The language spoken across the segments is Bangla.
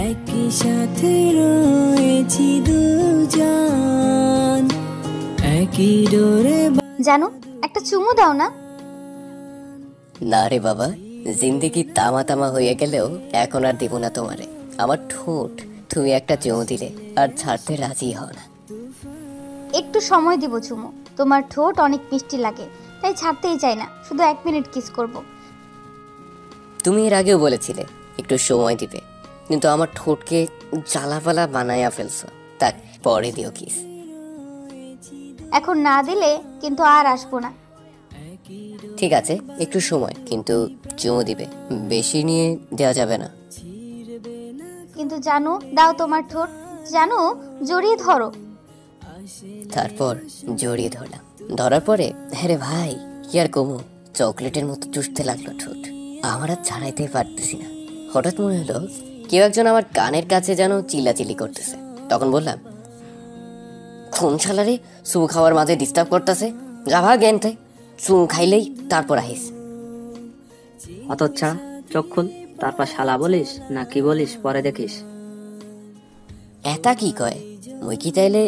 একই সাথে রয়েছি দুজন, একই ডোরে। জানো, একটা চুমু দাও না। না রে বাবা, জিন্দেগি তামা তামা হয়ে গেলেও এখন আর দিব না তোমারে। আমার ঠোঁট তুমি একটা চুমু দিলে আর ছাড়তে রাজি হও না। একটু সময় দিব চুমু, তোমার ঠোঁট অনেক মিষ্টি লাগে, তাই ছাড়তেই চাই না। শুধু 1 মিনিট কিস করব। তুমি এর আগেও বলেছিলে একটু সময় দিবে, কিন্তু আমার ঠোঁটকে জ্বালাপালা বানায়া ফেলছো। তাক পরে দিও কিস। এখন না দিলে কিন্তু আর আসবো না। ঠিক আছে, একটু সময়, কিন্তু চুমু দিবে, বেশি নিয়ে দেওয়া যাবে না। কিন্তু জানো, দাও তোমার ঠোঁট, জানো, জড়িয়ে ধরো। তারপর জড়িয়ে ধরলাম। ধরার পরে হ্যাঁ রে ভাই, কি আর কমু, চকলেটের মতো চুষতে লাগলো ঠোঁট। আমার আর ছাড়াইতে পারতেছি না। হঠাৎ মনে হলো কেউ একজন আমার কানের কাছে যেন চিল্লাচিল্লি করতেছে। তখন বললাম, কোন শালারে চুমু খাওয়ার মাঝে ডিস্টার্ব করতেছে, গাভা জ্ঞানতে, চুমু খাইলেই তারপর আহিস। হতচ্ছা, চোখ খুল, তারপর শালা বলিস না কি বলিস পরে দেখিস। এটা কি কয়? মুই কি তাইলে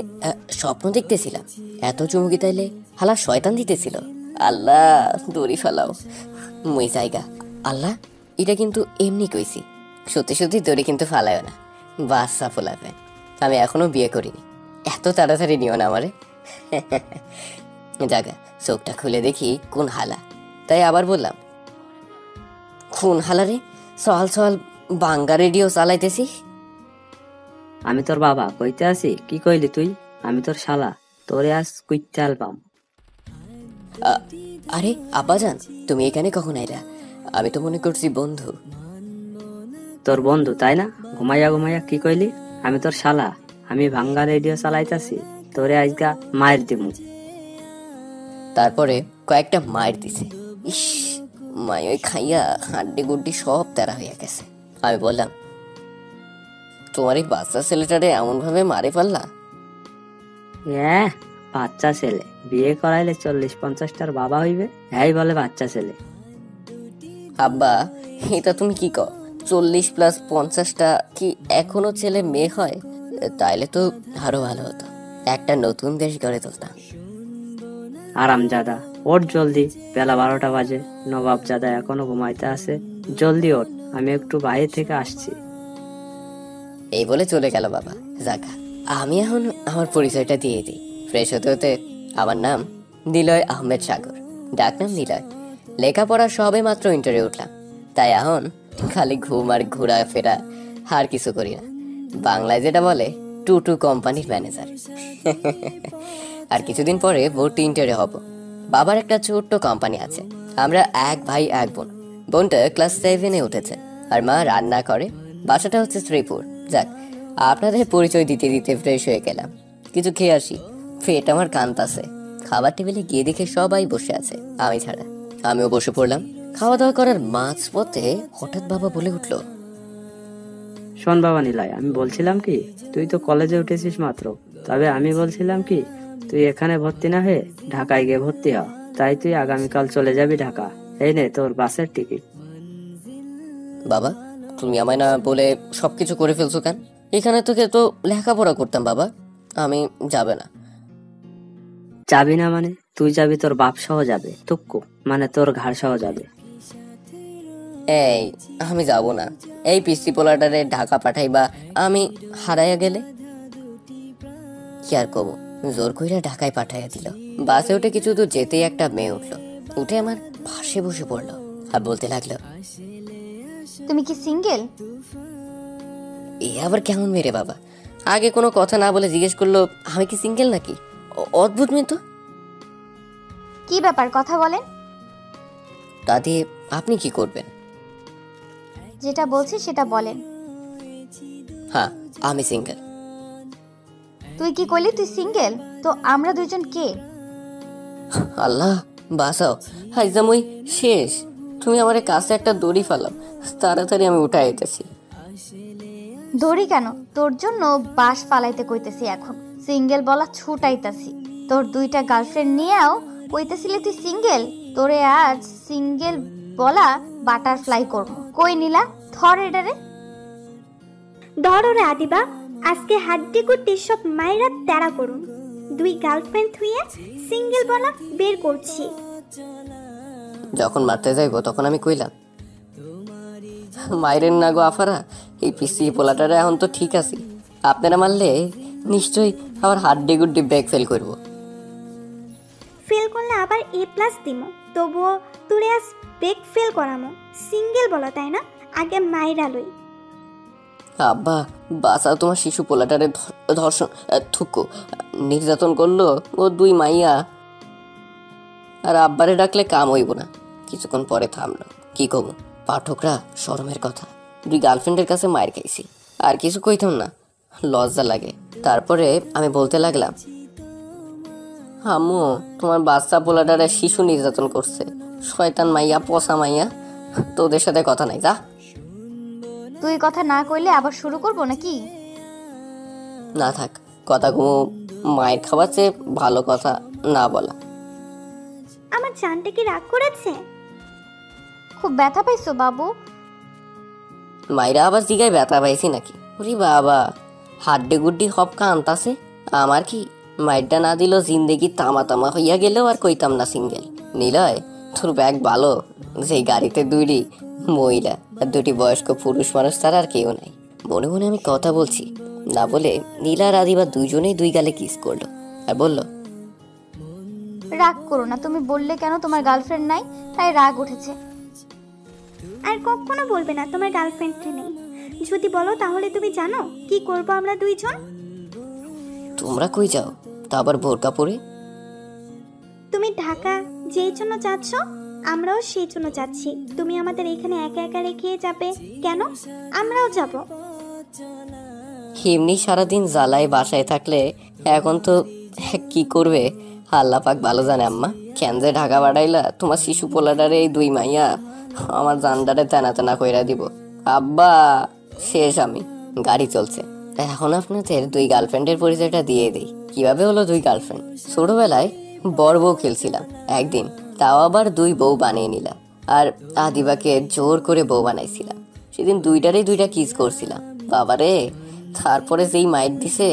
স্বপ্ন দেখতেছিলাম? এত চুমু কি তাইলে হালা শয়তান দিতেছিল? আল্লাহ, দড়ি ফেলাও, মুই জায়গা। আল্লাহ, এটা কিন্তু এমনি কইছি, সত্যি সত্যি দড়ি কিন্তু ফালায় না। বাচ্চা ফোলাবে, আমি এখনো বিয়ে করিনি, এত তাড়াতাড়ি নিও না আমারে। জায়গা, চোখটা খুলে দেখি কোন হালা। তাই আবার বললাম, কোন হালারে সহাল সহাল বাঙ্গা রেডিও চালাইতেছি? আমি তোর বাবা, কইতে আছি কি কইলি তুই? আমি তোর শালা, তোরে আজ কুইতে আলবাম। আরে আব্বাজান, তুমি এখানে কখন আইলা? আমি তো মনে করছি বন্ধু। তোর বন্ধু তাই না? ঘুমাইয়া ঘুমাইয়া কি কইলি? আমি তোর শালা, আমি ভাঙ্গা রেডিও চালাইতাছি, তোরে আজকা মায়ের দিমু। তারপরে কয়েকটা মায়ের দিছে। ইস, মায় ওই খাইয়া হাড্ডি গুড্ডি সব তেরা হইয়া গেছে। আমি বললাম, তোমার এই বাচ্চা ছেলেটারে এমন ভাবে মারে ফেললা? বাচ্চা ছেলে, বিয়ে করাইলে 40-50টার বাবা হইবে, হ্যাঁ বলে বাচ্চা ছেলে। আব্বা, এটা তুমি কি কও? 40+50টা কি এখনো ছেলে মেয়ে হয়? তাইলে তো আরো ভালো হতো, একটা নতুন দেশ গড়ে তুলতাম। আরামজাদা, ওঠ জলদি, বেলা 12টা বাজে, নবাব জাদা এখনো ঘুমাইতে আছে, জলদি ওঠ, আমি একটু বাইরে থেকে আসছি। এই বলে চলে গেল বাবা। যাকা, আমি এখন আমার পরিচয়টা দিয়ে দিই। ফ্রেশ হতে হতে, আমার নাম নিলয় আহমেদ সাগর, ডাকনাম নিলয়। লেখাপড়া সবে মাত্র ইন্টারে উঠলাম, তাই এখন খালি ঘুম আর ঘোরা ফেরা, আর কিছু করি না। বাংলায় যেটা বলে, টু কোম্পানির ম্যানেজার। আর কিছুদিন পরে ভর্তি ইন্টারে হব। বাবার একটা ছোট্ট কোম্পানি আছে। আমরা এক ভাই এক বোন। বোনটা ক্লাস 7-এ উঠেছে, আর মা রান্না করে। বাসাটা হচ্ছে শ্রীপুর। যাক, আপনাদের পরিচয় দিতে দিতে ফ্রেশ হয়ে গেলাম, কিছু খেয়ে আসি, পেট আমার কান্তাছে। খাবার টেবিলে গিয়ে দেখে সবাই বসে আছে, আমি ছাড়া। আমিও বসে পড়লাম। খাওয়া দাওয়া করার মাঝ পথে হঠাৎ বাবা বলে উঠলো, শোন বাবা নিলয়, আমি বলছিলাম কি, তুই তো কলেজে উঠেছিস মাত্র, তবে আমি বলছিলাম কি, তুই এখানে ভর্তি না হয়ে ঢাকায় গিয়ে ভর্তি হ। তাই তুই আগামীকাল চলে যাবি ঢাকা। এই নে তোর বাসের টিকিট। বাবা, তুমি আমায় না বলে সবকিছু করে ফেলছো কেন? এখানে তোকে তো লেখাপড়া করতাম বাবা, আমি যাবে না। যাবি না মানে? তুই যাবি, তোর বাপ সহ যাবে, তুক্কু মানে তোর ঘাড় সহ যাবে। এই, আমি যাব না। এই পিসি পোলাটারে ঢাকা পাঠাইবা, আমি হারাইয়া গেলে কি আর কব? জোর কইরা ঢাকায় পাঠাইয়া দিল। বাসে উঠে কিছু দূর যেতেই একটা মেয়ে উঠলো, উঠে আমার পাশে বসে পড়লো আর বলতে লাগলো, তুমি কি সিঙ্গেল? এ আবার কেমন মেরে বাবা? আগে কোনো কথা না বলে জিজ্ঞেস করলো আমি কি সিঙ্গেল নাকি। অদ্ভুত মেয়ে তো। কি ব্যাপার, কথা বলেন। তা দিয়ে আপনি কি করবেন? যেটা বলছি সেটা বলেন। হ্যাঁ, আমি সিঙ্গেল। তুই কি কইলি তুই সিঙ্গেল? তো আমরা দুজন কে? আল্লাহ বাঁচাও, হাইজাম ওই শেষ। তুমি আমার কাছে একটা দড়ি ফালাও, তাড়াতাড়ি আমি উঠে আইতেছি। দড়ি কেন? তোর জন্য বাঁশ ফালাইতে কইতেছি এখন। সিঙ্গেল বলা ছুটাইতাছি। তোর 2টা গার্লফ্রেন্ড নিয়েও কইতেছিলি তুই সিঙ্গেল। তোরে আজ সিঙ্গেল বলা বাটারফ্লাই করবো। কই নিলা? ধর এটারে। ধরো রে আদিবা, আজকে হাড্ডি গুড্ডি সব মায়েরা তেরা করুন। 2 গার্লফ্রেন্ড থুয়ে সিঙ্গেল বলা বের করছি। যখন মারতে যাইব তখন আমি কইলাম, মাইরেন না গো আফারা, এই পিসি পোলাটারে এখন তো ঠিক আছে, আপনারা মারলে নিশ্চয়ই আবার হাড্ডি গুড্ডি ব্রেক ফেল করবো। ফেল করলে আবার A+ দিমো, তবুও তোরে আজ ব্রেক ফেল করামো। সিঙ্গেল বলা তাই না, আগে মাইরা লই। আব্বা বাঁচাও, তোমার শিশু পোলাটারে ধর্ষণ থুকো নির্যাতন করলো ও 2 মাইয়া। আর আব্বারে ডাকলে কাম হইব না। কিছুক্ষণ পরে থামলো। কি কব পাঠকরা, শরমের কথা, 2 গার্লফ্রেন্ডের কাছে মায়ের খাইছি, আর কিছু কইতাম না, লজ্জা লাগে। তারপরে আমি বলতে লাগলাম, আম্মু তোমার বাচ্চা পোলাটারে শিশু নির্যাতন করছে, শয়তান মাইয়া, পচা মাইয়া, তোদের সাথে কথা নাই, যা। তুই কথা না কইলে আবার শুরু করবো নাকি? না থাক, কথা কমু, মায়ের খাওয়ার চেয়ে ভালো কথা না বলা। আমার জানটা কি রাগ করেছে? খুব ব্যথা পাইছো বাবু? মাইরা আবার জিগায় ব্যথা পাইছি নাকি? ওরে বাবা, হাড্ডি গুড্ডি হব কান্তাছে। আমার কি মাইরটা না দিল জিন্দেগি তামা তামা হইয়া গেলেও আর কইতাম না সিঙ্গেল। নিলয় তোর ব্যাগ ভালো, যেই গাড়িতে 2টি মহিলা আর 2টি বয়স্ক পুরুষ মানুষ ছাড়া আর কেউ নাই। মনে মনে আমি কথা বলছি না বলে নীলা আর আদিবা দুজনেই 2 গালে কিস করলো আর বলল, রাগ করো না, তুমি বললে কেন তোমার গার্লফ্রেন্ড নাই, তাই রাগ উঠেছে। আর কখনো বলবে না তোমার গার্লফ্রেন্ড নেই। যদি বলো তাহলে তুমি জানো কি করবো আমরা 2 জন? তোমরা কই যাও, তা আবার বোরকা পরে? তুমি ঢাকা যেই জন্য যাচ্ছ, আমরাও সেই জন্য যাচ্ছি। তুমি আমাদের এখানে একা একা রেখে যাবে কেন? আমরাও যাব। এমনি সারাদিন জ্বালায় বাসায় থাকলে এখন তো কি করবে আল্লাহ পাক ভালো জানে। আম্মা কেন যে ঢাকা বাড়াইলা, তোমার শিশু পোলাটারে এই 2 মাইয়া আমার জানটারে তেনা তেনা কইরা দিব। আব্বা শেষ, আমি গাড়ি চলছে। এখন আপনাদের 2 গার্লফ্রেন্ডের পরিচয়টা দিয়ে দিই। কিভাবে হলো 2 গার্লফ্রেন্ড? ছোটবেলায় বড় বউ খেলছিলাম একদিন, তাও আবার 2 বউ বানিয়ে নিলাম, আর আদিবাকে জোর করে বউ বানাইছিলাম। সেদিন 2টারই 2টা কিস করছিলাম। বাবারে, তারপরে যেই মাইট দিছে,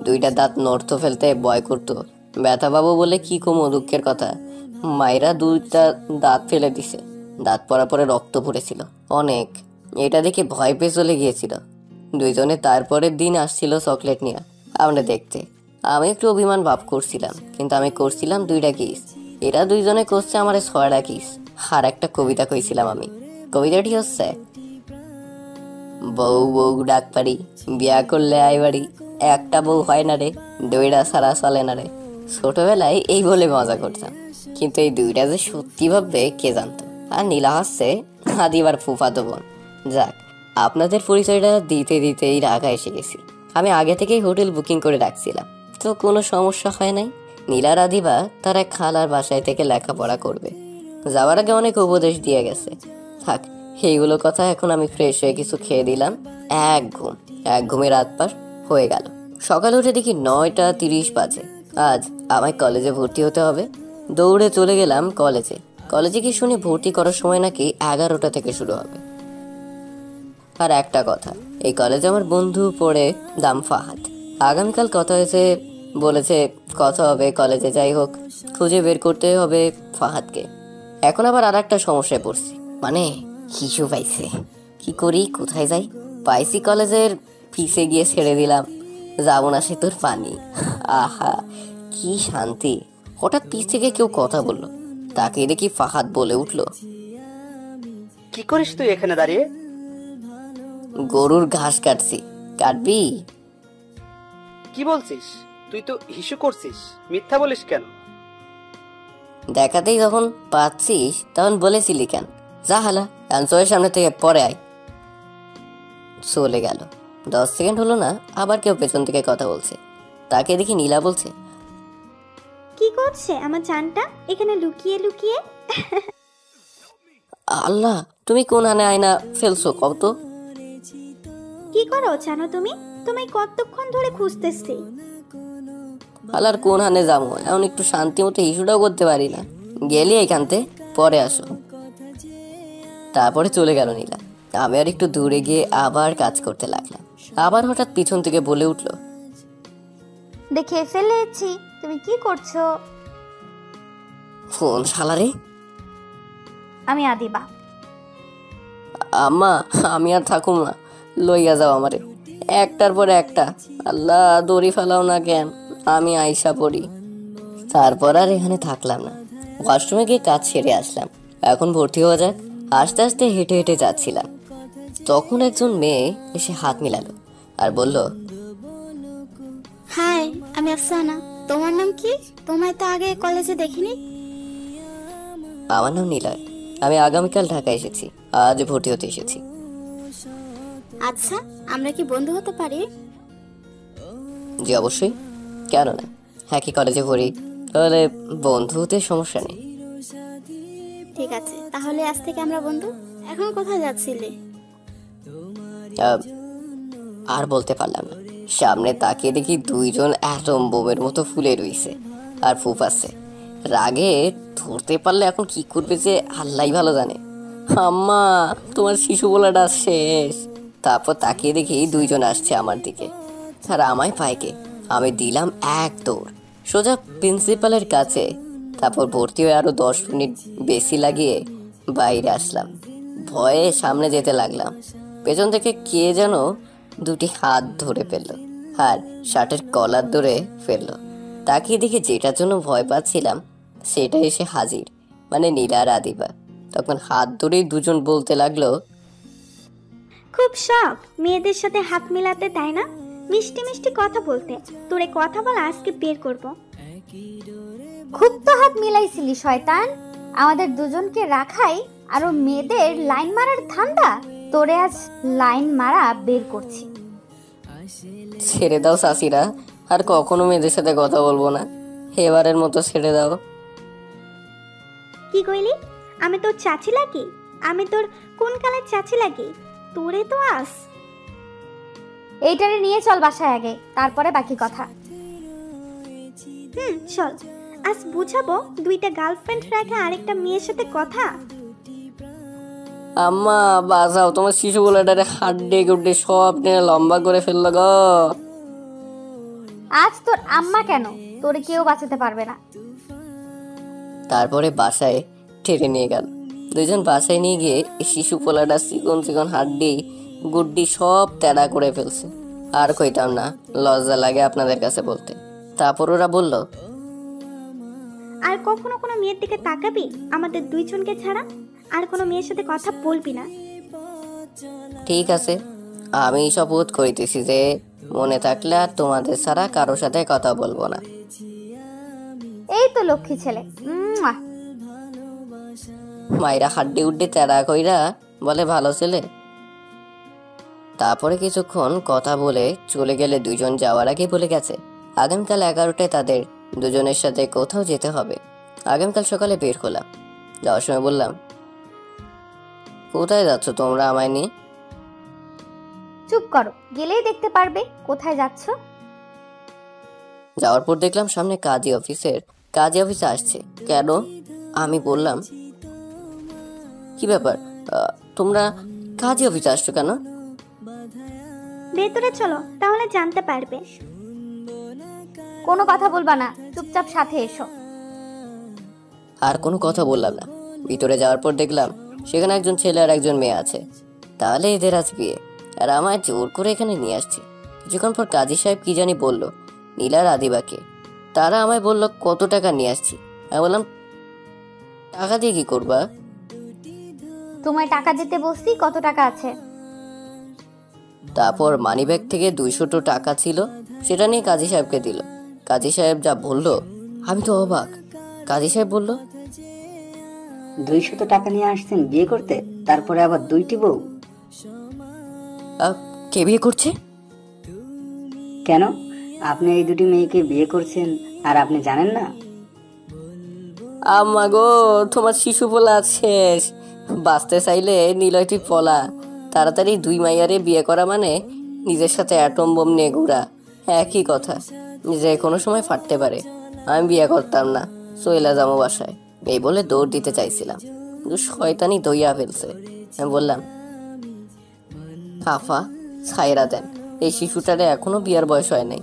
2টা দাঁত নড়তো ফেলতে ভয় করতো। ব্যথা পাবো বলে কি কমো দুঃখের কথা, মায়েরা 2টা দাঁত ফেলে দিছে। দাঁত পড়ার পরে রক্ত পড়েছিল অনেক। এটা দেখে ভয় পেয়ে চলে গিয়েছিল। 2 জনে তারপরের দিন আসছিল চকলেট নিয়ে আমরা দেখতে। আমি একটু অভিমান ভাব করছিলাম, কিন্তু আমি করছিলাম 2টা কিস, এরা 2 জনে করছে আমার 6টা কিস। আর একটা কবিতা কইছিলাম আমি। কবিতাটি হচ্ছে, বউ বউ ডাক পারি, বিয়া করলে আই বাড়ি, একটা বউ হয় না রে, 2টা ছাড়া চলে না রে। ছোটবেলায় এই বলে মজা করতাম, কিন্তু এই 2টা যে সত্যি ভাববে কে জানতো। আর নীলা হচ্ছে আদিবার ফুফাতো বোন। যাক, আপনাদের পরিচয়টা দিতে দিতেই ঢাকা এসে গেছি। আমি আগে থেকেই হোটেল বুকিং করে রাখছিলাম, তো কোনো সমস্যা হয় নাই। নীলার আদিবা তার এক খালার বাসায় থেকে লেখাপড়া করবে। যাওয়ার আগে অনেক উপদেশ দিয়ে গেছে। থাক, এইগুলো কথা। এখন আমি ফ্রেশ হয়ে কিছু খেয়ে দিলাম। এক ঘুমে রাত পার হয়ে গেল। সকালে উঠে দেখি 9:30 বাজে। আজ আমায় কলেজে ভর্তি হতে হবে। দৌড়ে চলে গেলাম কলেজে। কলেজে কি শুনে ভর্তি করার সময় নাকি 11টা থেকে শুরু হবে। আর একটা কথা, এই কলেজে আমার বন্ধু পড়ে, দাম ফাহাদ। আগামীকাল কথা হয়েছে, বলেছে কথা হবে কলেজে। যাই হোক, খুঁজে বের করতে হবে ফাহাদকে। এখন আবার আর একটা সমস্যায় পড়ছি, মানে শিশু পাইছে। কি করি, কোথায় যাই? পাইছি কলেজের ফিসে গিয়ে ছেড়ে দিলাম, যাবো না সে তোর পানি। আহা কি শান্তি। হঠাৎ পিছ থেকে কেউ কথা বললো, তাকে দেখি ফাহাদ বলে উঠলো, কি করিস তুই এখানে দাঁড়িয়ে? গরুর ঘাস কাটছি। কাটবি? কি বলছিস? তুই তো হিসু করছিস, মিথ্যা বলিস কেন? দেখাতেই যখন পাচ্ছিস তখন বলেছিলি কেন? যা হালা, চোখের সামনে থেকে পরে আয়। চলে গেল। 10 সেকেন্ড হলো না, আবার কেউ পেছন থেকে কথা বলছে। তাকে দেখি নীলা বলছে, কি করছে আমার জানটা এখানে লুকিয়ে লুকিয়ে? আল্লাহ, তুমি কোন হানে আয়না ফেলছো কত? কি করো জানো তুমি? তোমায় কতক্ষণ ধরে খুঁজতেছি। আল্লাহর কোন হানে যাবো, এখন একটু শান্তি মতো ইস্যুটাও করতে পারি না। গেলি এখানতে, পরে আসো। তারপরে চলে গেল নীলা। আমি আর একটু দূরে গিয়ে আবার কাজ করতে লাগলাম। আবার হঠাৎ পিছন থেকে বলে উঠল, দেখে ফেলেছি তুমি কি করছো। কোন শালারে? আমি আদিবা। আম্মা, আমি আর থাকুম না, লইয়া যাও আমারে। একটার পর একটা, আল্লাহ দড়ি ফেলাও না কেন, আমি আইসা পড়ি। তারপর আর এখানে থাকলাম না, ওয়াশরুমে গিয়ে কাজ সেরে আসলাম। এখন ভর্তি হওয়া যাক। আস্তে আস্তে হেঁটে হেঁটে যাচ্ছিলাম, তখন একজন মেয়ে এসে হাত মিলালো আর বলল, হাই, আমি আফসানা। তোমার নাম কি? তোমায় তো আগে কলেজে দেখিনি। আমার নাম নিলয়, আমি আগামীকাল ঢাকা এসেছি, আজ ভর্তি হতে এসেছি। আচ্ছা, আমরা কি বন্ধু হতে পারি? জি অবশ্যই, কেন না, একই কলেজে পড়ি, তাহলে বন্ধু হতে সমস্যা নেই। ঠিক আছে, তাহলে আজ থেকে আমরা বন্ধু। এখন কোথায় যাচ্ছিলে? আর বলতে পারলাম না, সামনে তাকিয়ে দেখি দুইজন অ্যাটম বোমের মতো ফুলে রইছে আর ফুফাচ্ছে। রাগে ধরতে পারলে এখন কি করবে যে আল্লাহ ভালো জানে। আম্মা, তোমার শিশু বলাটা শেষ। তারপর তাকিয়ে দেখি দুইজন আসছে আমার দিকে, আর আমায় পাইকে। আমি দিলাম এক দৌড় সোজা প্রিন্সিপালের কাছে। তারপর ভর্তি হয়ে আরো 10 মিনিট বেশি লাগিয়ে বাইরে আসলাম। ভয়ে সামনে যেতে লাগলাম, পেছন থেকে কে যেন দুটি হাত ধরে ফেললো আর শার্টের কলার ধরে ফেললো। তাকিয়ে দেখে যেটার জন্য ভয় পাচ্ছিলাম সেটা এসে হাজির, মানে নীলা আর আদিবা। তখন হাত ধরেই দুজন বলতে লাগলো, খুব শখ মেয়েদের সাথে হাত মিলাতে, তাই না? মিষ্টি মিষ্টি কথা বলতে। তোরে কথা বলা আজকে বের করব। খুব তো হাত মিলাইছিলি শয়তান, আমাদের দুজনকে রাখাই আরো মেয়েদের লাইন মারার ধান্দা। তোরে আজ লাইন মারা বের করছি। ছেড়ে দাও সাসিরা, আর কখনো মেয়েদের সাথে কথা বলবো না, এবারের মতো ছেড়ে দাও। কি কইলি? আমি তোর চাচি লাগি? আমি তোর কোন কালের চাচি লাগি? তোরে তো আস। এইটারে নিয়ে চল বাসায় আগে, তারপরে বাকি কথা। চল। আজ বুঝাবো দুইটা গার্লফ্রেন্ড রেখে আরেকটা মেয়ের সাথে কথা। আম্মা বাঁচাও, তোমার শিশু বলাটারে হাড্ডে গুড্ডে সব নিয়ে লম্বা করে ফেললো গো। আজ তোর আম্মা কেন, তোরে কেউ বাঁচাতে পারবে না। তারপরে বাসায় ঠেলে নিয়ে গেল। দুইজন বাসায় নিয়ে গিয়ে শিশু পোলাটা চিকন চিকন হাড্ডি গুড্ডি সব তেড়া করে ফেলছে। আর কইতাম না, লজ্জা লাগে আপনাদের কাছে বলতে। তারপর ওরা বলল, আর কখনো কোনো মেয়ের দিকে তাকাবি আমাদের দুইজনকে ছাড়া? আর কোনো মেয়ের সাথে কথা বলবি না। ঠিক আছে, আমি শপথ করিতেছি যে মনে থাকলে আর তোমাদের ছাড়া কারো সাথে কথা বলবো না। এই তো লক্ষ্মী ছেলে। মাইরা হাড্ডি উড্ডি তেড়া কইরা বলে ভালো ছেলে। তারপরে কিছুক্ষণ কথা বলে চলে গেলে দুজন যাওয়ার আগে বলে গেছে আগামীকাল 11টায় তাদের দুজনের সাথে কোথাও যেতে হবে। আগামীকাল সকালে বের হলাম। যাওয়ার সময় বললাম, কোথায় যাচ্ছ তোমরা আমায় নিয়ে? চুপ করো, গেলেই দেখতে পারবে কোথায় যাচ্ছ। যাওয়ার পর দেখলাম সামনে কাজী অফিসে আসছে। কেন? আমি বললাম, কি ব্যাপার, তোমরা কাজী অফিসে আসছো কেন? ভেতরে চলো, তাহলে জানতে পারবে। কোনো কথা বলবা না, চুপচাপ সাথে এসো। আর কোনো কথা বললাম না। ভিতরে যাওয়ার পর দেখলাম সেখানে একজন ছেলে আর একজন মেয়ে আছে। তাহলে এদের আজ বিয়ে, আর আমায় জোর করে এখানে নিয়ে আসছে। কিছুক্ষণ পর কাজী সাহেব কি জানি বলল নীলার আদিবাকে। তারা আমায় বলল কত টাকা নিয়ে আসছি। আমি বললাম, টাকা দিয়ে কি করবা? তোমায় টাকা দিতে বলছি, কত টাকা আছে? তারপর মানিব্যাগ থেকে 200 টাকা ছিল, সেটা নিয়ে কাজী সাহেবকে দিল। কাজী সাহেব যা বলল আমি তো অবাক। কাজী সাহেব বলল, 200 টাকা নিয়ে আসছেন বিয়ে করতে, তারপরে আবার 2টি বউ? কে বিয়ে করছে? কেন, আপনি এই 2টি মেয়েকে বিয়ে করছেন আর আপনি জানেন না? আম্মা গো, তোমার শিশু পোলা শেষ। বাঁচতে চাইলে নিলয়টি পলা। তাড়াতাড়ি 2 মাইয়ারে বিয়ে করা মানে নিজের সাথে অ্যাটম বোম নিয়ে ঘোরা, একই কথা। যে কোনো সময় ফাটতে পারে। আমি বিয়ে করতাম না, চইলা যাবো বাসায়। এই বলে দৌড় দিতে চাইছিলাম, কিন্তু শয়তানি দইয়া ফেলছে। আমি বললাম, আফা ছাইরা দেন, এই শিশুটারে এখনো বিয়ার বয়স হয় নাই।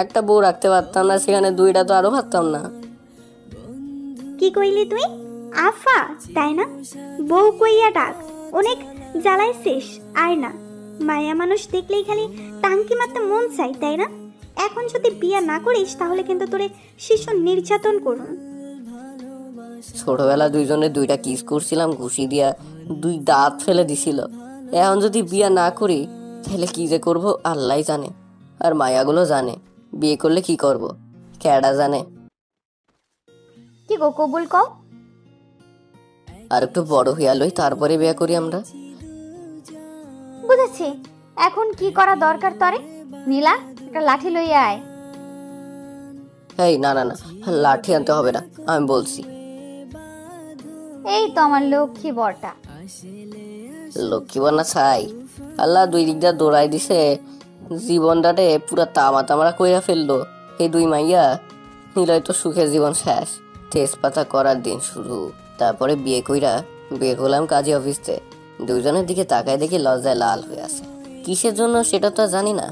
একটা বউ রাখতে পারতাম না, সেখানে দুইটা তো আরো পারতাম না। কি কইলি তুই? আফা তাই না? বউ কইয়া ডাক, অনেক জ্বালাইছিস। আয় না, মায়া মানুষ দেখলেই খালি টাঙ্কি মারতে মন চাই তাই না? এখন যদি বিয়া না করিস তাহলে কিন্তু তোরে শিশু নির্যাতন করুন। ছোটবেলা দুইজনে দুইটা কিস করছিলাম, ঘুষি দিয়া দুই দাঁত ফেলে দিছিল। এখন যদি বিয়া না করি তাহলে কি যে করব আল্লাহ জানে, আর মায়াগুলো জানে বিয়ে করলে কি করব, কেডা জানে। কি গো কবুল কও? আর একটু বড় হইয়া লই তারপরে বিয়ে করি আমরা। বুঝেছি, এখন কি করা দরকার তরে? নীলা, একটা লাঠি লইয়া আয়। এই না না না, লাঠি আনতে হবে না, আমি বলছি। এই তো আমার লক্ষ্মী বরটা। লক্ষ্মী বন্যা ছাই, আল্লাহ দুই দিক দিয়ে দৌড়াই দিছে, জীবনটাতে পুরা তামা তামারা কইরা ফেললো। এই দুই মাইয়া নিলয় তো সুখের জীবন শেষ, তেজপাতা করার দিন শুরু। তারপরে বিয়ে কইরা বের হলাম কাজী অফিসে। দুইজনের দিকে তাকায় দেখি লজ্জায় লাল হয়ে আছে। কিসের জন্য সেটা তো জানি না,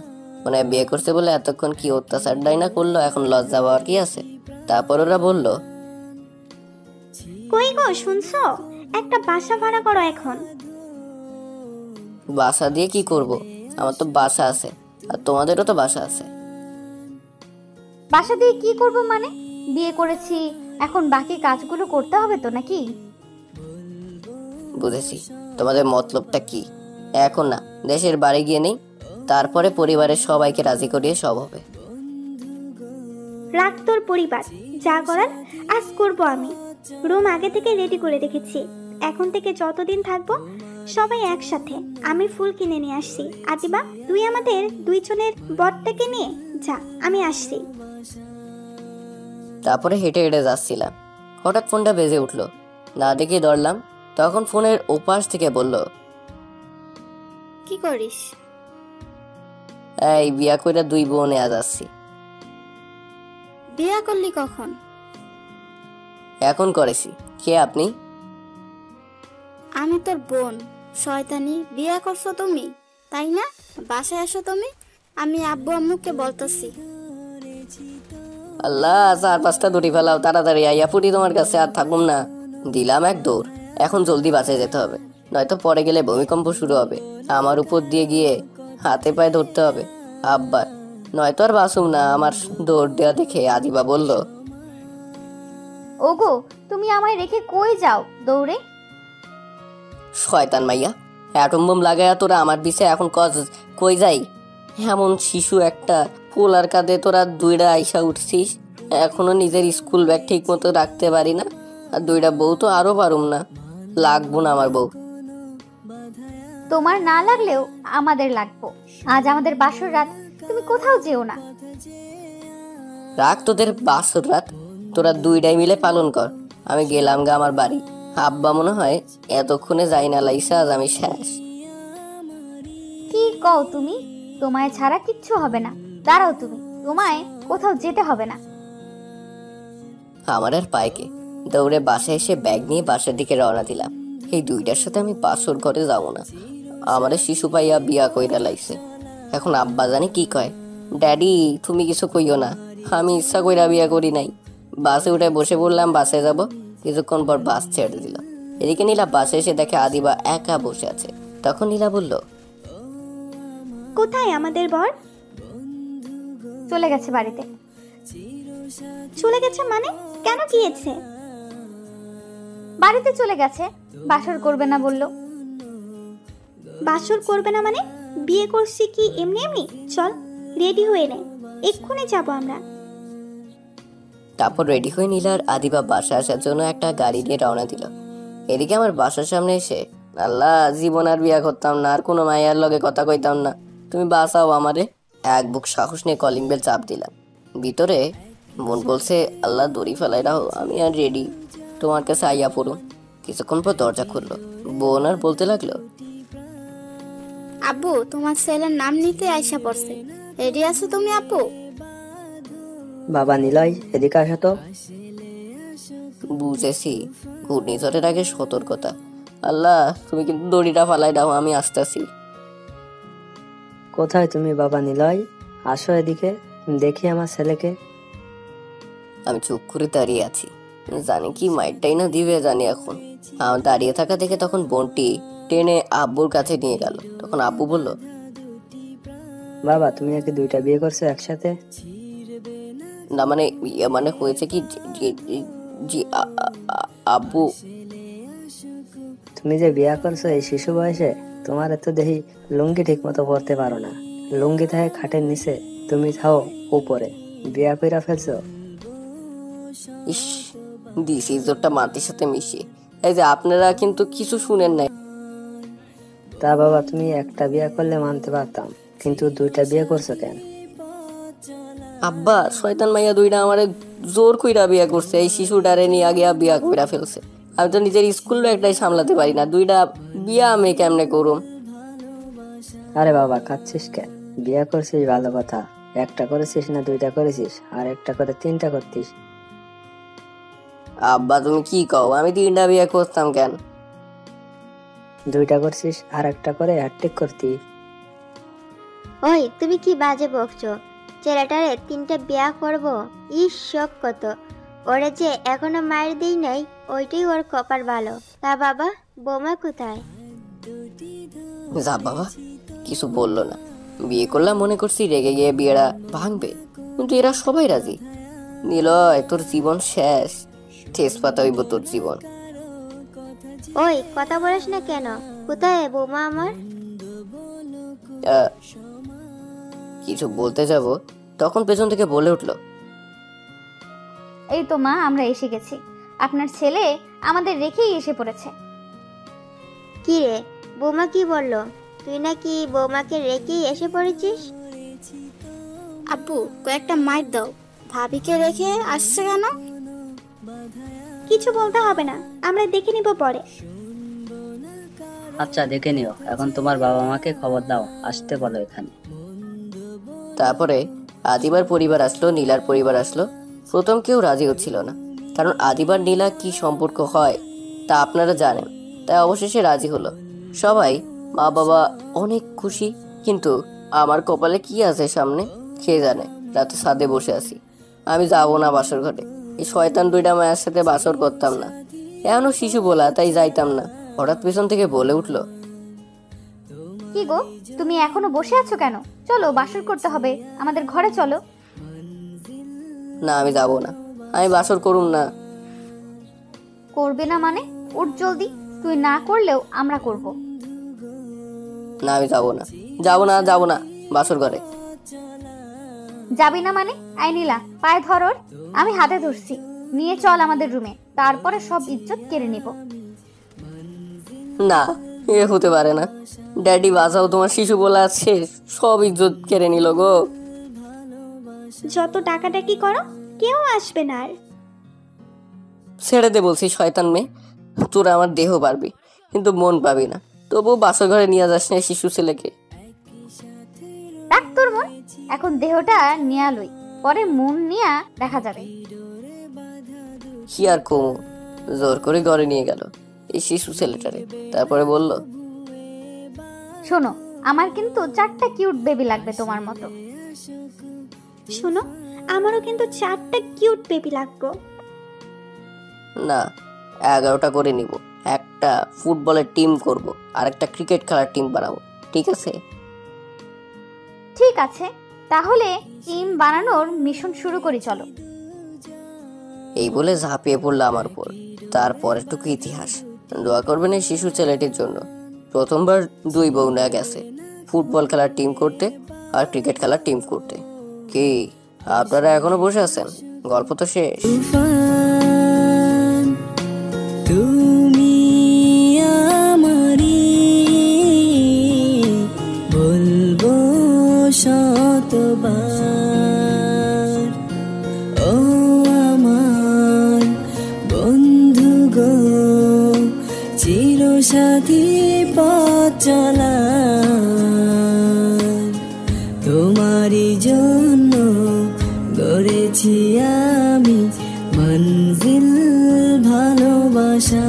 মানে বিয়ে করছে বলে এতক্ষণ কি অত্যাচার ডাইনা করলো, এখন লজ্জা পাওয়ার কি আছে। তারপর ওরা বলল, কই গো শুনছো? একটা বাসা ভাড়া করো এখন। বাসা দিয়ে কি করব? আমার তো বাসা আছে, আর তোমাদেরও তো বাসা আছে। বাসা দিয়ে কি করব মানে? বিয়ে করেছি, এখন বাকি কাজগুলো করতে হবে তো নাকি? বুঝেছি, তোমাদের মতলবটা কি। এখন না, দেশের বাড়ি গিয়ে নেই, তারপরে পরিবারের সবাইকে রাজি করিয়ে সব হবে। রাখ তোর পরিবার, যা করার আজ করব আমি। রুম আগে থেকে রেডি করে রেখেছি। এখন থেকে যতদিন থাকবো সবাই একসাথে। আমি ফুল কিনে নিয়ে আসছি। আদিবা, তুই আমাদের দুইজনের বরটাকে নিয়ে যা, আমি আসছি। তারপরে হেঁটে হেঁটে যাচ্ছিলাম, হঠাৎ ফোনটা বেজে উঠলো। না দেখে ধরলাম, তখন ফোনের ওপাশ থেকে বলল, কি করিস? এই বিয়া কইরা দুই বউ নেয়া যাচ্ছি। বিয়া করলি কখন? এখন করেছি। কে আপনি? আমি তোর বোন। শয়তানি, বিয়া করছো তুমি তাই না? বাসায় আসো তুমি, আমি আব্বু আম্মুকে বলতেছি। আল্লাহ, 4-5টা দড়ি ফেলাও তাড়াতাড়ি, আইয়া পুরি তোমার কাছে আর থাকুম না। দিলাম এক দৌড়, এখন জলদি বাঁচে যেতে হবে, নয়তো পরে গেলে ভূমিকম্প শুরু হবে। আমার উপর দিয়ে গিয়ে হাতে পায়ে ধরতে হবে আব্বার, নয়তো আর বাঁচুম না। আমার দৌড় দেওয়া দেখে আদিবা বলল, ওগো, তুমি আমায় রেখে কই যাও দৌড়ে? শয়তান মাইয়া, অ্যাটম বোম লাগায়া তোরা আমার পিছে এখন কই যাই? এমন শিশু একটা, পোলার কাঁধে তোরা দুইটা আইসা উঠছিস। এখনো নিজের স্কুল ব্যাগ ঠিক মতো রাখতে পারি না, আর দুইটা বউ তো আরো পারুম না। লাগবো না আমার বউ। তোমার না লাগলেও আমাদের লাগবো। আজ আমাদের বাসর রাত, তুমি কোথাও যেও না। রাখ তোদের বাসর রাত, তোরা দুইটাই মিলে পালন কর। আমি গেলাম গা আমার বাড়ি। আব্বা মনে হয় এতক্ষণে যাই না লাইসা, আজ আমি শেষ। কি কও তুমি? তোমায় ছাড়া কিচ্ছু হবে না। দাঁড়াও তুমি, তোমায় কোথাও যেতে হবে না। আমার আর পাইকে দৌড়ে বাসায় এসে ব্যাগ নিয়ে বাসার দিকে রওনা দিলাম। এই দুইটার সাথে আমি বাসর ঘরে যাবো না। আমার শিশু পাইয়া বিয়া কইরা লাইছে। এখন আব্বা জানি কি কয়। ড্যাডি, তুমি কিছু কইও না, আমি ইচ্ছা কইরা বিয়া করি নাই। বাসে উঠে বসে পড়লাম, বাসে যাব। কিছুক্ষণ পর বাস ছেড়ে দিল। এদিকে নীলা বাসে এসে দেখে আদিবা একা বসে আছে। তখন নীলা বলল, কোথায় আমাদের বর? চলে গেছে বাড়িতে। চলে গেছে মানে? কেন গিয়েছে? বাড়িতে চলে গেছে, বাসর করবে না বললো। বাসর করবে না মানে? বিয়ে করছি কি এমনি এমনি? চল রেডি হয়ে নে, এক্ষুনি যাবো আমরা। তারপর রেডি হয়ে নীলা আর আদিবা বাসা আসার জন্য একটা গাড়ি নিয়ে রওনা দিল। এদিকে আমার বাসার সামনে এসে, আল্লাহ, জীবন আর বিয়া করতাম না, আর কোনো মায়ের লগে কথা কইতাম না, তুমি বাঁচাও আমারে। এক বুক সাহস নিয়ে কলিং বেল চাপ দিলাম। ভিতরে মন বলছে, আল্লাহ দড়ি ফেলাই রাখো, আমি আর রেডি, তোমার কাছে আইয়া পড়ুন। কিছুক্ষণ পর দরজা খুললো। বোন আর বলতে লাগলো, আব্বু, তোমার ছেলের নাম নিতে আইসা পড়ছে। রেডি আছো তুমি আব্বু? বাবা নিলয়, এদিকে আসো তো। বুঝেছি, ঘূর্ণিঝড়ের আগে সতর্কতা। আল্লাহ, তুমি কিন্তু দড়িটা ফালাই দাও, আমি আসতেছি। কোথায় তুমি বাবা নিলয়? আসো এদিকে, দেখি আমার ছেলেকে। আমি চুপ করে দাঁড়িয়ে আছি, জানি কি মাইরটাই না দিবে জানি। এখন আমার দাঁড়িয়ে থাকা দেখে তখন বোনটি টেনে আব্বুর কাছে নিয়ে গেল। তখন আব্বু বলল, বাবা তুমি নাকি 2টা বিয়ে করছো একসাথে? না মানে মানে হয়েছে কি জি আব্বু, তুমি যে বিয়ে করছো এই শিশু বয়সে, তোমার এত দেখি লুঙ্গি ঠিক মতো পরতে পারো না। লুঙ্গি থাকে খাটের নিচে, তুমি থাও উপরে। বিয়া কইরা ফেলছো? ইস, দিস ইজ্জতটা মাটির সাথে মিশিয়ে। এই যে আপনারা কিন্তু কিছু শুনেন নাই। তা বাবা তুমি একটা বিয়ে করলে মানতে পারতাম, কিন্তু 2টা বিয়ে করছো কেন? আব্বা শয়তান মাইয়া 2টা আমারে জোর কইরা বিয়া করছে। এই শিশুটারে নিয়ে আগে বিয়া কইরা ফেলছে। আমি তো নিজের স্কুল একটাই সামলাতে পারি না, 2টা বিয়া আমি কেমনে করুম? আরে বাবা কাঁদছিস কেন? বিয়ে করছিস ভালো কথা, একটা করেছিস না 2টা করেছিস? আর একটা করে 3টা করতিস। আব্বা তুমি কি কও? আমি 3টা বিয়া করতাম কেন? 2টা করছিস, আর একটা করে হ্যাট্রিক করতি। ওই তুমি কি বাজে বকছো? ছেলেটারে 3টা বিয়া করব, ইস শখ কত। ওরে যে এখনো মায়ের দেই নাই, ওইটাই ওর কপার ভালো। তা বাবা বোমা কোথায়? যা বাবা, কিছু বললো না। বিয়ে করলাম মনে করছি রেগে গিয়ে বিয়েটা ভাঙবে, কিন্তু এরা সবাই রাজি। নিলয় তোর জীবন শেষ, তেজপাতা হইব তোর জীবন। ওই কথা বলিস না কেন? কোথায় বোমা আমার? কিছু বলতে যাব, তখন পেছন থেকে বলে উঠলো, এই তো মা, আমরা এসে গেছি। আপনার ছেলে আমাদের রেখেই এসে পড়েছে। কি রে, বোমা কি বললো? তুই নাকি বোমাকে রেখেই এসে পড়েছিস? আব্বু কয়েকটা মাইর দাও, ভাবিকে রেখে আসছে কেন? কিছু বলতে হবে না, আমরা দেখে নিব পরে। আচ্ছা দেখে নিও, এখন তোমার বাবা মাকে খবর দাও, আসতে বলো এখানে। তারপরে আদিবার পরিবার আসলো, নীলার পরিবার আসলো। প্রথম কেউ রাজি হচ্ছিল না, কারণ আদিবার নীলা কি সম্পর্ক হয় তা আপনারা জানেন। তাই অবশেষে রাজি হলো সবাই। মা বাবা অনেক খুশি, কিন্তু আমার কপালে কি আছে সামনে কে জানে। রাতে ছাদে বসে আছি, আমি যাবো না বাসর ঘরে। এই শয়তান 2টা মায়ের সাথে বাসর করতাম না। এমনও শিশু বলা, তাই যাইতাম না। হঠাৎ পেছন থেকে বলে উঠলো, কি গো, তুমি এখনো বসে আছো কেন? চলো, বাসর করতে হবে, আমাদের ঘরে চলো। না আমি যাবো না, আমি বাসর করুম না। করবে না মানে? উঠ জলদি, তুই না করলেও আমরা করব। না আমি যাবো না, যাবো না, যাবো না বাসর ঘরে। যাবি না মানে? আই নীলা, পায়ে ধর ওর। আমি হাতে ধরছি, নিয়ে চল আমাদের রুমে, তারপরে সব ইজ্জত কেড়ে নিব। না, এ হতে পারে না। ড্যাডি বাঁচাও, তোমার শিশু বলে আছে, সব ইজ্জত কেড়ে নিল গো। যত টাকাটাকি করো, কেউ আসবে না আর। ছেড়ে দে বলছি শয়তান মেয়ে। তোরা আমার দেহ পারবি, কিন্তু মন পাবি না। তবু বাসর ঘরে নিয়ে যাস না শিশু ছেলেকে। রাখ তোর মন, এখন দেহটা নিয়া লই, পরে মন নিয়া দেখা যাবে। কি আর কমু, জোর করে ঘরে নিয়ে গেল এই শিশু ছেলেটারে। তারপরে বলল, শোনো, আমার কিন্তু 4টা কিউট বেবি লাগবে তোমার মতো। শোনো, আমারও কিন্তু 4টা কিউট বেবি লাগবে। না 11টা করে নিব। একটা ফুটবলের টিম করব, আর একটা ক্রিকেট খেলার টিম বানাবো, ঠিক আছে? ঠিক আছে, তাহলে টিম বানানোর মিশন শুরু করি, চলো। এই বলে ঝাঁপিয়ে পড়লো আমার উপর। তারপরেরটুকু ইতিহাস। দোয়া করবেন এই শিশু ছেলেটির জন্য। প্রথমবার 2 বউ না গেছে ফুটবল খেলার টিম করতে আর ক্রিকেট খেলার টিম করতে। কি আপনারা এখনো বসে আছেন? গল্প তো শেষ। তুমি আমারি বলবো শতবার, ও আমার বন্ধু গো, চিরসাথী পথ চলা, তোমারই জন্য গড়েছি আমি মঞ্জিল ভালোবাসা।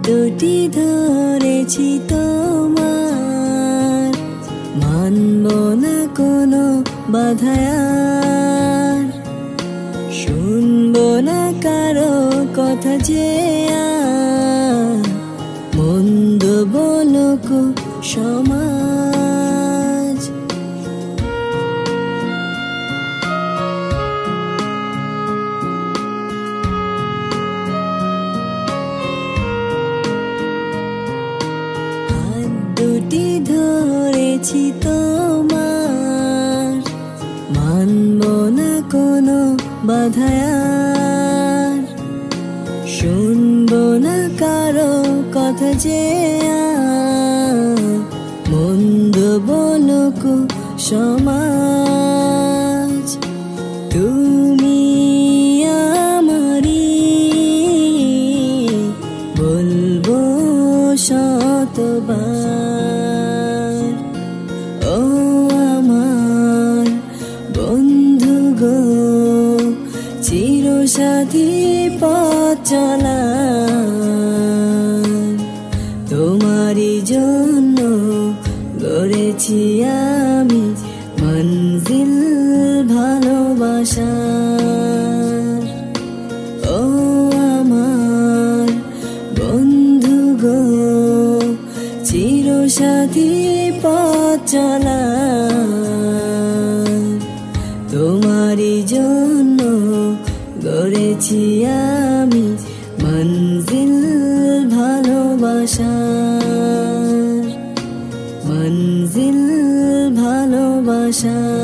দুটি ধরেছি তোমার, মানব না কোনো বাধায়ার, শুনবো না কারো কথা যে আর, মন্দ বলুক সমাজ। হাত দুটি ধরেছি তোমার, মানব না কোনো বাধায়ার, শুনবো না কারো কথা যে আর, মন্দ বলুক সমাজ। তুমি আমারি বলবো শতবার, ও আমার বন্ধু গো, চিরসাথী পথ চলা, তোমারই জন্য গড়েছি আমি মঞ্জিল ভালোবাসার। ও আমার বন্ধু গো, চিরসাথী পথ চলা, তোমারই জন্য গড়েছি আমি মঞ্জিল ভালোবাসার, মঞ্জিল ভালোবাসার।